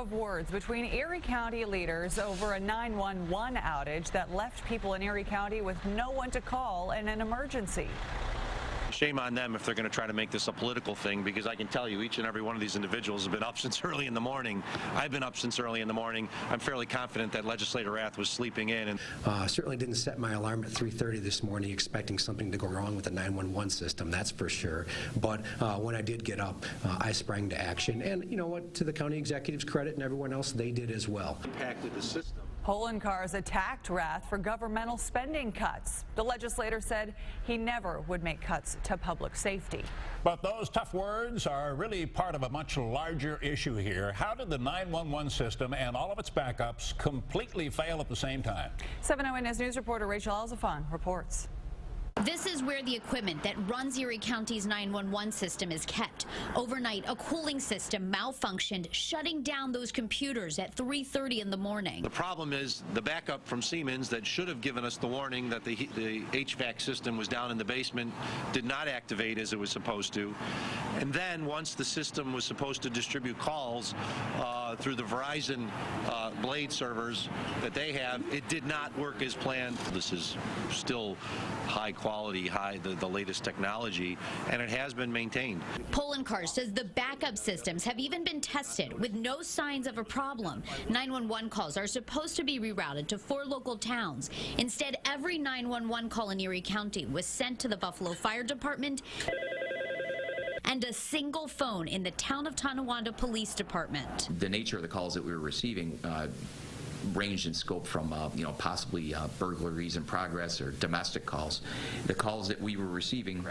of words between Erie County leaders over a 911 outage that left people in Erie County with no one to call in an emergency. Shame on them if they're going to try to make this a political thing, because I can tell you each and every one of these individuals have been up since early in the morning. I've been up since early in the morning. I'm fairly confident that Legislator Rath was sleeping in. And certainly didn't set my alarm at 3:30 this morning expecting something to go wrong with the 911 system, that's for sure. But when I did get up, I sprang to action. And you know what, to the county executive's credit and everyone else, they did as well. Impacted the system. Polling cars attacked Rath for governmental spending cuts. The legislator said he never would make cuts to public safety. But those tough words are really part of a much larger issue here. How did the 911 system and all of its backups completely fail at the same time? 7 Eyewitness News reporter Rachel Alzafan reports. This is where the equipment that runs Erie County's 911 system is kept. Overnight, a cooling system malfunctioned, shutting down those computers at 3:30 in the morning. The problem is the backup from Siemens that should have given us the warning that the HVAC system was down in the basement did not activate as it was supposed to. And then once the system was supposed to distribute calls through the Verizon Blade servers that they have, it did not work as planned. This is still high quality, the latest technology, and it has been maintained. Poloncar says the backup systems have even been tested with no signs of a problem. 911 calls are supposed to be rerouted to 4 local towns. Instead, every 911 call in Erie County was sent to the Buffalo Fire Department and a single phone in the town of Tonawanda Police Department. The nature of the calls that we were receiving ranged in scope from possibly burglaries in progress or domestic calls. The calls that we were receiving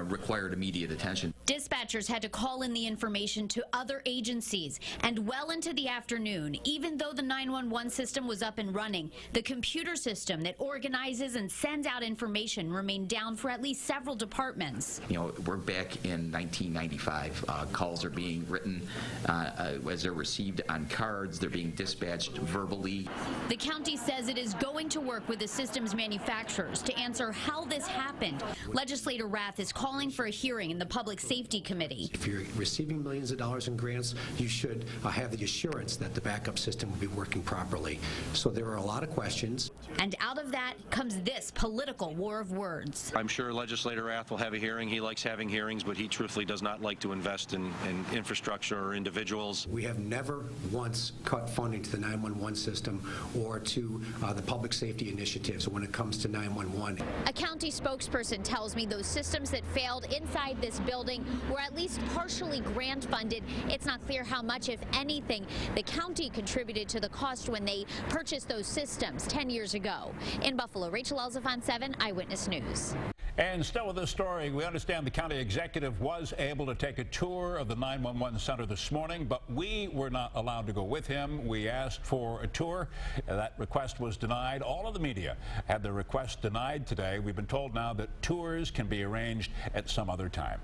required immediate attention. Dispatchers had to call in the information to other agencies, and well into the afternoon, even though the 911 system was up and running, the computer system that organizes and sends out information remained down for at least several departments. We're back in 1995. Calls are being written as they're received on cards. They're being dispatched verbally. The county says it is going to work with the system's manufacturers to answer how this happened. Legislator Rath is calling for a hearing in the Public Safety Committee. If you're receiving millions of dollars in grants, you should have the assurance that the backup system will be working properly. So there are a lot of questions. And out of that comes this political war of words. I'm sure Legislator Rath will have a hearing. He likes having hearings, but he truthfully does not like to invest in infrastructure or individuals. We have never once cut funding to the 911 system or to the public safety initiatives when it comes to 911. A county spokesperson tells me those systems that failed inside this building were at least partially grant funded. It's not clear how much, if anything, the county contributed to the cost when they purchased those systems 10 years ago. In Buffalo, Rachel Alzafan, 7 Eyewitness News. And still with this story, we understand the county executive was able to take a tour of the 911 center this morning, but we were not allowed to go with him. We asked for a tour. That request was denied. All of the media had their request denied today. We've been told now that tours can be arranged at some other time.